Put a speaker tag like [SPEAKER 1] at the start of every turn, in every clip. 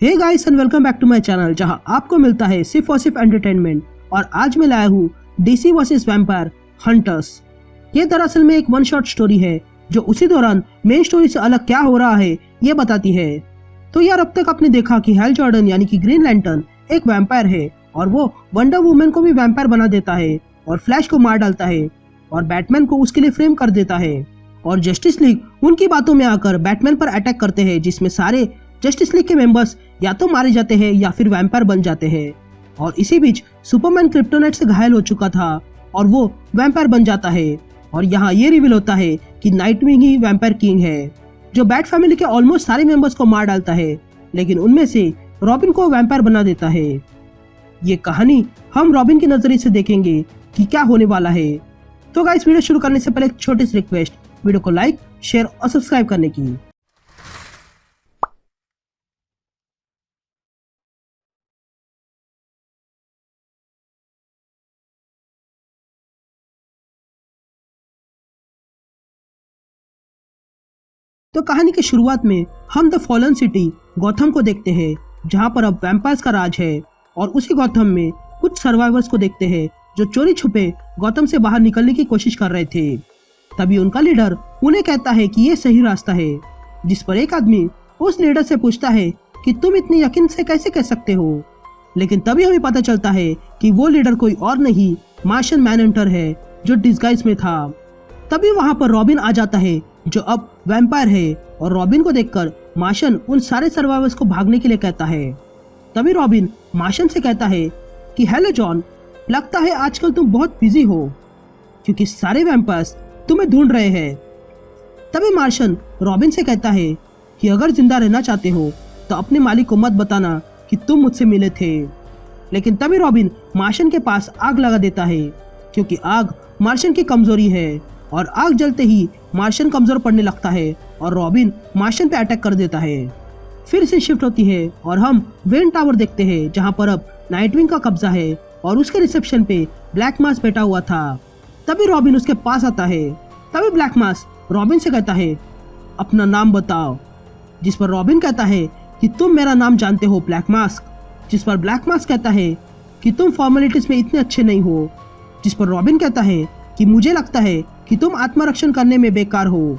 [SPEAKER 1] Hey guys and welcome back to my channel जहां आपको मिलता है सिर्फ और सिर्फ एंटरटेनमेंट। और आज मैं लाया हूँ डीसी वर्सेस वैम्पायर हंटर्स। ये दरअसल में एक वन शॉट स्टोरी है जो उसी दौरान मेन स्टोरी से अलग क्या हो रहा है ये बताती है। तो यार अब तक आपने देखा कि हैल जॉर्डन यानी कि ग्रीन लैंटर्न एक वैम्पायर है और वो वंडर वुमन को भी वैम्पायर बना देता है और फ्लैश को मार डालता है और बैटमैन को उसके लिए फ्रेम कर देता है। और जस्टिस लीग उनकी बातों में आकर बैटमैन पर अटैक करते हैं जिसमें सारे जस्टिस लीग के मेंबर्स या तो मारे जाते हैं या फिर वैम्पायर बन जाते हैं। और इसी बीच सुपरमैन क्रिप्टोनाइट से घायल हो चुका था और वो वैम्पायर बन जाता है। और यहाँ ये रिवील होता है कि नाइटविंग ही वैम्पायर किंग है जो बैट फैमिली के ऑलमोस्ट सारे मेंबर्स को मार डालता है, लेकिन उनमें से रॉबिन को वैम्पायर बना देता है। ये कहानी हम रॉबिन के नजरिए से देखेंगे कि क्या होने वाला है। तो गाइस वीडियो शुरू करने से पहले एक छोटी सी रिक्वेस्ट, वीडियो को लाइक शेयर और सब्सक्राइब करने की। तो कहानी की शुरुआत में हम द फॉलन सिटी गौथम को देखते हैं जहां पर अब वैम्पायर्स का राज है। और उसी गौथम में कुछ सर्वाइवर्स को देखते हैं जो चोरी छुपे गौथम से बाहर निकलने की कोशिश कर रहे थे। तभी उनका लीडर उन्हें कहता है कि ये सही रास्ता है, जिस पर एक आदमी उस लीडर से पूछता है कि तुम इतने यकीन से कैसे कह सकते हो। लेकिन तभी हमें पता चलता है कि वो लीडर कोई और नहीं मार्शियन मैनहंटर है जो डिस्गाइज में था। तभी वहां पर रॉबिन आ जाता है जो अब वैम्पायर है और रॉबिन को देखकर मार्शियन उन सारे सर्वाइवर्स को भागने के लिए कहता है। तभी रॉबिन मार्शियन से कहता है कि हेलो जॉन, लगता है आजकल तुम बहुत बिजी हो क्योंकि सारे वैम्पायर्स तुम्हें ढूंढ रहे हैं। तभी मार्शियन रॉबिन से कहता है कि अगर जिंदा रहना चाहते हो तो अपने मालिक को मत बताना कि तुम मुझसे मिले थे। लेकिन तभी रॉबिन मार्शियन के पास आग लगा देता है क्योंकि आग मार्शियन की कमजोरी है और आग जलते ही मार्शियन कमजोर पड़ने लगता है और रॉबिन मार्शियन पे अटैक कर देता है। फिर से शिफ्ट होती है और हम वेन टावर देखते हैं जहां पर अब नाइटविंग का कब्जा है और उसके रिसेप्शन पे ब्लैक मास बैठा हुआ था। तभी रॉबिन उसके पास आता है। तभी ब्लैक मास रॉबिन से कहता है अपना नाम बताओ, जिस पर रॉबिन कहता है कि तुम मेरा नाम जानते हो ब्लैक मास्क। जिस पर ब्लैक मास्क कहता है कि तुम फॉर्मेलिटीज में इतने अच्छे नहीं हो। जिस पर रॉबिन कहता है कि मुझे लगता है कि तुम आत्मरक्षण करने में बेकार हो।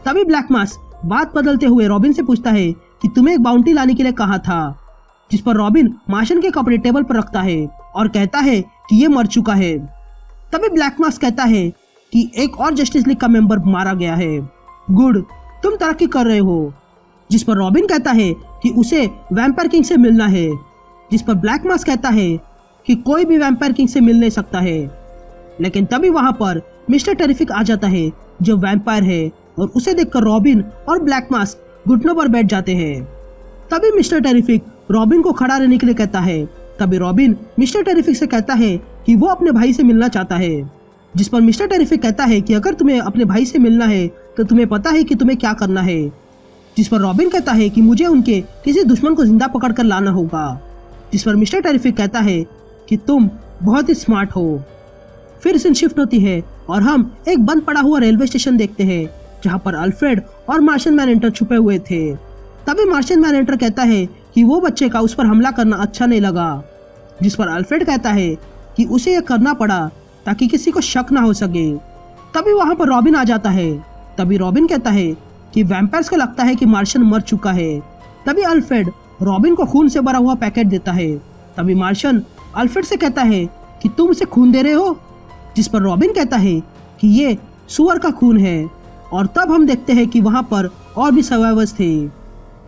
[SPEAKER 1] तभी ब्लैक मास बात बदलते हुए रॉबिन से पूछता है कि तुम्हें एक बाउंटी लाने के लिए कहा था। जिस पर रॉबिन मार्शियन के कपड़े टेबल पर रखता है और कहता है कि ये मर चुका है। तभी ब्लैक मास कहता है कि एक और जस्टिस लीग का मेंबर मारा गया है। गुड, तुम तरक्की कर रहे हो। जिस पर रॉबिन कहता है कि उसे वैम्पायर किंग से मिलना है। जिस पर ब्लैक मास कहता है कि कोई भी वैम्पायर किंग से मिल नहीं सकता है। लेकिन तभी वहां पर मिस्टर टेरिफिक आ जाता है जो वैम्पायर है और उसे देखकर रॉबिन और ब्लैक मास घुटनों पर बैठ जाते हैं। तभी मिस्टर टेरिफिक रॉबिन को खड़ा रहने के लिए कहता है। तभी रॉबिन मिस्टर टेरिफिक से कहता है कि वो अपने भाई से मिलना चाहता है। जिस पर मिस्टर टेरिफिक कहता है कि अगर तुम्हें अपने भाई से मिलना है तो तुम्हें पता है कि तुम्हें क्या करना है। जिस पर रॉबिन कहता है कि मुझे उनके किसी दुश्मन को जिंदा पकड़ कर लाना होगा। जिस पर मिस्टर टेरिफिक कहता है कि तुम बहुत ही स्मार्ट हो। फिर सीन शिफ्ट होती है और हम एक बंद पड़ा हुआ रेलवे स्टेशन देखते हैं जहां पर अल्फ्रेड और मार्शियन मैनहंटर छुपे हुए थे। तभी मार्शियन मैनहंटर कहता है कि वो बच्चे का उस पर हमला करना अच्छा नहीं लगा। जिस पर अल्फ्रेड कहता है कि उसे यह करना पड़ा ताकि किसी को शक ना हो सके। तभी वहां पर रॉबिन आ जाता है। तभी रॉबिन कहता है कि वैम्पायर्स को लगता है कि मार्शियन मर चुका है। तभी अल्फ्रेड रॉबिन को खून से भरा हुआ पैकेट देता है। तभी मार्शियन अल्फ्रेड से कहता है कि तुम उसे खून दे रहे हो। जिस पर रॉबिन कहता है कि ये सुअर का खून है। और तब हम देखते हैं कि वहां पर और भी सर्वाइवर्स थे।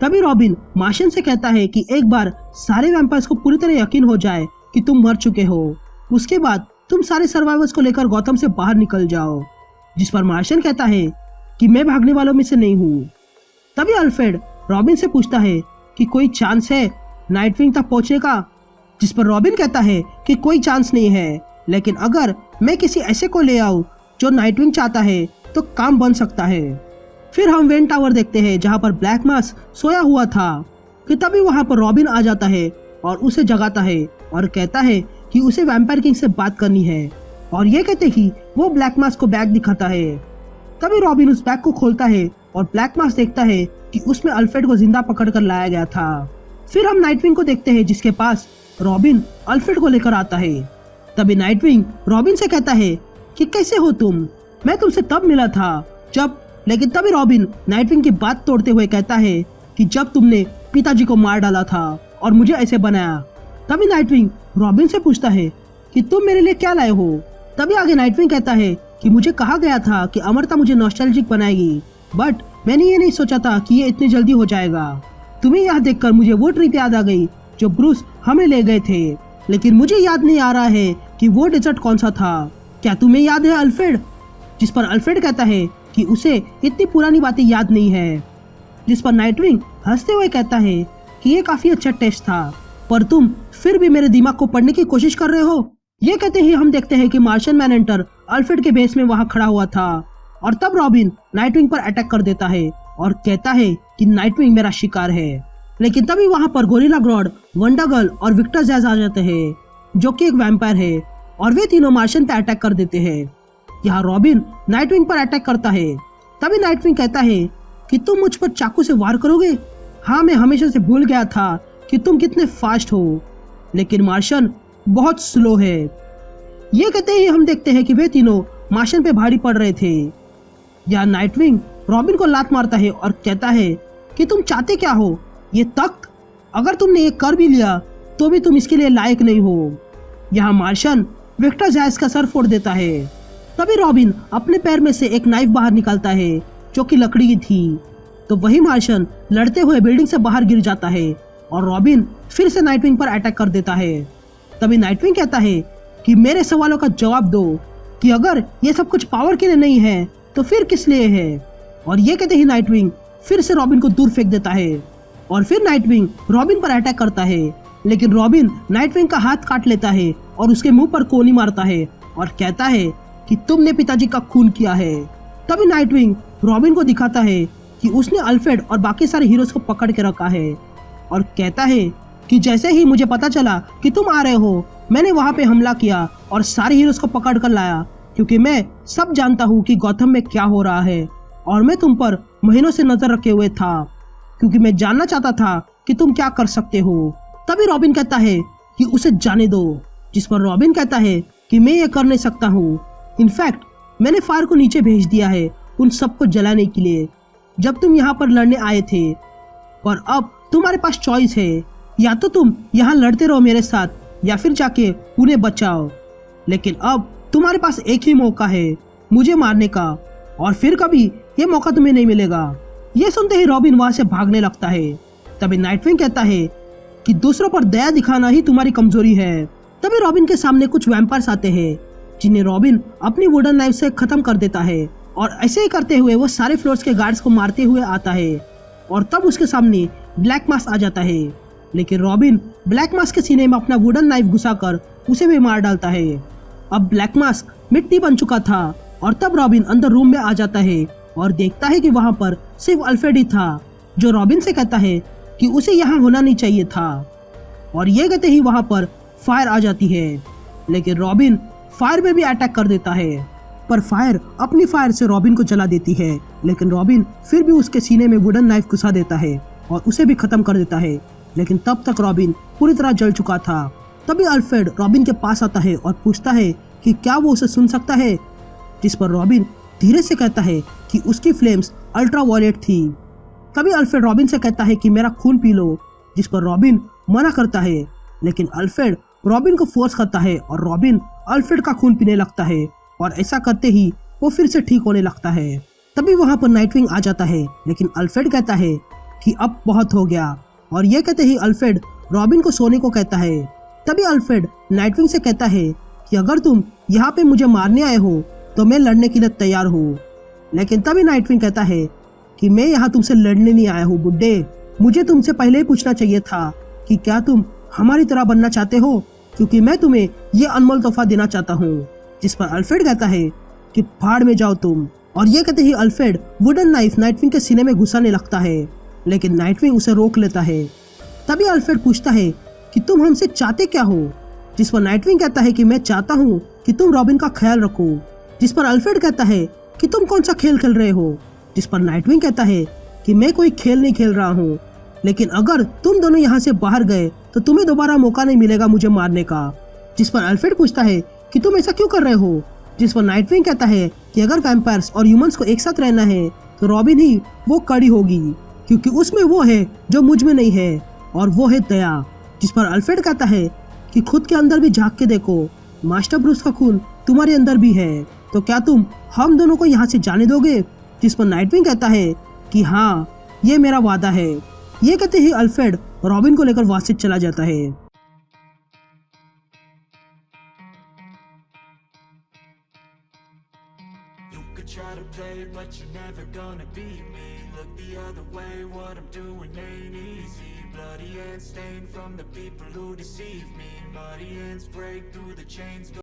[SPEAKER 1] तभी रॉबिन मार्शियन से कहता है कि एक बार सारे वैम्पायर्स को पूरी तरह यकीन हो जाए कि तुम मर चुके हो, उसके बाद तुम सारे सर्वाइवर्स को लेकर गौतम से बाहर निकल जाओ। जिस पर मार्शियन कहता है कि मैं भागने वालों में से नहीं हूँ। तभी अल्फ्रेड रॉबिन से पूछता है कि कोई चांस है नाइटविंग तक पहुंचने का। जिस पर रॉबिन कहता है कि कोई चांस नहीं है, लेकिन अगर मैं किसी ऐसे को ले आऊं जो नाइटविंग चाहता है तो काम बन सकता है। फिर हम वेन टावर देखते हैं जहां पर ब्लैक मास सोया हुआ था कि तभी वहां पर रॉबिन आ जाता है और उसे जगाता है और कहता है कि उसे वैम्पायर किंग से बात करनी है। और ये कहते ही वो ब्लैक मास को बैग दिखाता है। तभी रॉबिन उस बैग को खोलता है और ब्लैक मास देखता है कि उसमें अल्फ्रेड को जिंदा पकड़ कर लाया गया था। फिर हम नाइटविंग को देखते हैं जिसके पास रॉबिन अल्फ्रेड को लेकर आता है। तभी नाइटविंग रॉबिन से कहता है कि कैसे हो तुम, मैं तुमसे तब मिला था जब, लेकिन तभी रॉबिन नाइटविंग की बात तोड़ते हुए कहता है कि जब तुमने पिताजी को मार डाला था और मुझे ऐसे बनाया। तभी नाइटविंग रॉबिन से पूछता है कि तुम मेरे लिए क्या लाए हो। तभी आगे नाइटविंग कहता है कि मुझे कहा गया था कि अमरता मुझे नॉस्टैल्जिक बनाएगी, बट मैंने ये नहीं सोचा था कि ये इतनी जल्दी हो जाएगा। तुम्हें यहाँ देखकर मुझे वो ट्रिप याद आ गई जो ब्रूस हमें ले गए थे, लेकिन मुझे याद नहीं आ रहा है कि वो डेजर्ट कौन सा था। क्या तुम्हें याद है अल्फ्रेड? जिस पर अल्फ्रेड कहता है कि उसे इतनी पुरानी बातें याद नहीं है। जिस पर नाइटविंग हंसते हुए कहता है कि ये काफी अच्छा टेस्ट था, पर तुम फिर भी मेरे दिमाग को पढ़ने की कोशिश कर रहे हो। ये कहते ही हम देखते हैं कि मार्शियन मैनहंटर अल्फ्रेड के बेस में वहां खड़ा हुआ था और तब रॉबिन नाइटविंग पर अटैक कर देता है और कहता है कि नाइटविंग मेरा शिकार है। लेकिन तभी वहां पर गोरिल्ला ग्रॉड, वंडर गर्ल और विक्टर जैज आ जाते हैं जो कि एक वैम्पायर है और वे तीनों मार्शियन पे अटैक कर देते हैं। यहाँ रॉबिन नाइटविंग पर अटैक करता है। तभी नाइटविंग कहता है कि तुम मुझ पर चाकू से वार करोगे। हाँ, मैं हमेशा से भूल गया था कि तुम कितने फास्ट हो, लेकिन मार्शियन बहुत स्लो है। ये कहते ही हम देखते हैं कि वे तीनों मार्शियन पे भारी पड़ रहे थे। यहाँ नाइटविंग रॉबिन को लात मारता है और कहता है कि तुम चाहते क्या हो, ये तख्त? अगर तुमने ये कर भी लिया तो भी तुम इसके लिए लायक नहीं हो। यहाँ मार्शियन विक्टर जैज का सर फोड़ देता है। तभी रॉबिन अपने पैर में से एक नाइफ बाहर निकालता है जो कि लकड़ी की थी। तो वही मार्शियन लड़ते हुए बिल्डिंग से बाहर गिर जाता है और रॉबिन फिर से नाइटविंग पर अटैक कर देता है। तभी नाइटविंग कहता है कि मेरे सवालों का जवाब दो कि अगर ये सब कुछ पावर के लिए नहीं है तो फिर किस लिए है। और ये कहते ही नाइटविंग फिर से रॉबिन को दूर फेंक देता है और फिर नाइटविंग रॉबिन पर अटैक करता है, लेकिन रॉबिन नाइटविंग का हाथ काट लेता है और उसके मुंह पर कोनी मारता है और कहता है कि तुमने पिताजी का खून किया है। तभी नाइटविंग रॉबिन को दिखाता है कि उसने अल्फ्रेड और बाकी सारे हीरोज को पकड़ के रखा है और कहता है कि जैसे ही मुझे पता चला कि तुम आ रहे हो, मैंने वहां पे हमला किया और सारे हीरोज को पकड़ कर लाया, क्योंकि मैं सब जानता हूँ कि गौथम में क्या हो रहा है और मैं तुम पर महीनों से नजर रखे हुए था, क्योंकि मैं जानना चाहता था कि तुम क्या कर सकते हो। तभी रॉबिन कहता है कि उसे जाने दो, जिस पर रॉबिन कहता है कि मैं ये कर नहीं सकता हूँ। इनफैक्ट मैंने फायर को नीचे भेज दिया है उन सबको जलाने के लिए जब तुम यहाँ पर लड़ने आए थे, पर अब तुम्हारे पास चॉइस है, या तो तुम यहाँ लड़ते रहो मेरे साथ या फिर जाके उन्हें बचाओ। लेकिन अब तुम्हारे पास एक ही मौका है मुझे मारने का, और फिर कभी ये मौका तुम्हें नहीं मिलेगा। ये सुनते ही रॉबिन वहां से भागने लगता है। तभी नाइटविंग कहता है कि दूसरों पर दया दिखाना ही तुम्हारी कमजोरी है। तभी रॉबिन के सामने कुछ वैम्पायर्स आते हैं जिन्हें रॉबिन अपनी वुडन नाइफ से खत्म कर देता है, और ऐसे ही करते हुए वो सारे फ्लोर्स के गार्ड्स को मारते हुए आता है और तब उसके सामने ब्लैक मास्क आ जाता है। लेकिन रॉबिन ब्लैक मास्क के सीने में अपना वुडन नाइफ घुसाकर उसे भी मार डालता है। अब ब्लैक मास्क मिट्टी बन चुका था और तब रॉबिन अंदर रूम में आ जाता है और देखता है कि वहां पर सिर्फ अल्फ्रेड ही था, जो रॉबिन से कहता है कि उसे यहाँ होना नहीं चाहिए था। और ये कहते ही वहां पर फायर आ जाती है, लेकिन रॉबिन फायर में भी अटैक कर देता है, पर फायर अपनी फायर से रॉबिन को जला देती है। लेकिन रॉबिन फिर भी उसके सीने में वुडन नाइफ घुसा देता है और उसे भी खत्म कर देता है, लेकिन तब तक रॉबिन पूरी तरह जल चुका था। तभी अल्फ्रेड रॉबिन के पास आता है और पूछता है कि क्या वो उसे सुन सकता है, जिस पर रॉबिन धीरे से कहता है कि उसकी फ्लेम्स अल्ट्रा वायलेट थी। तभी अल्फ्रेड रॉबिन से कहता है कि मेरा खून पी लो, जिस पर रॉबिन मना करता है, लेकिन अल्फ्रेड रॉबिन को फोर्स करता है और रॉबिन अल्फ्रेड का खून पीने लगता है और ऐसा करते ही वो फिर से ठीक होने लगता है। तभी वहां पर नाइटविंग आ जाता है, लेकिन अल्फ्रेड कहता है कि अब बहुत हो गया, और ये कहते ही अल्फ्रेड रॉबिन को सोने को कहता है। तभी अल्फ्रेड नाइटविंग से कहता है कि अगर तुम यहाँ पे मुझे मारने आए हो तो मैं लड़ने के लिए तैयार हूँ। लेकिन तभी नाइटविंग कहता है कि मैं यहाँ तुमसे लड़ने नहीं आया हूँ बुड्ढे, मुझे तुमसे पहले ही पूछना चाहिए था कि क्या तुम हमारी तरह बनना चाहते हो, क्योंकि मैं तुम्हें ये अनमोल तोहफा देना चाहता हूँ। जिस पर अल्फ्रेड कहता है कि भाड़ में जाओ तुम, और ये कहते ही अल्फ्रेड वुडन नाइफ नाइटविंग के सीने में घुसाने लगता है, लेकिन नाइटविंग उसे रोक लेता है। तभी अल्फ्रेड पूछता है कि तुम हमसे चाहते क्या हो, जिस पर नाइटविंग कहता है कि मैं चाहता हूँ कि तुम रॉबिन का ख्याल रखो। जिस पर अल्फ्रेड कहता है कि तुम कौन सा खेल खेल रहे हो, जिस पर नाइटविंग कहता है कि मैं कोई खेल नहीं खेल रहा हूँ, लेकिन अगर तुम दोनों यहाँ से बाहर गए तो तुम्हें दोबारा मौका नहीं मिलेगा मुझे मारने का। जिस पर अल्फ्रेड पूछता है कि तुम ऐसा क्यों कर रहे हो, जिस पर नाइटविंग कहता है कि अगर वैम्पायर्स और ह्यूमंस को एक साथ रहना है तो रॉबिन ही वो कड़ी होगी, क्योंकि उसमें वो है जो मुझ में नहीं है, और वो है दया। जिस पर अल्फ्रेड कहता है कि खुद के अंदर भी झांक के देखो, मास्टर ब्रूस का खून तुम्हारे अंदर भी है, तो क्या तुम हम दोनों को यहाँ से जाने दोगे। जिस पर नाइटविंग कहता है कि हाँ, ये मेरा वादा है। ये कहते ही अल्फ्रेड रॉबिन को लेकर वहां से चला जाता है।
[SPEAKER 2] Try to play, but you're never gonna beat me. Look the other way, what I'm doing ain't easy. Bloody hands stained from the people who deceive me. Muddy hands break through the chains.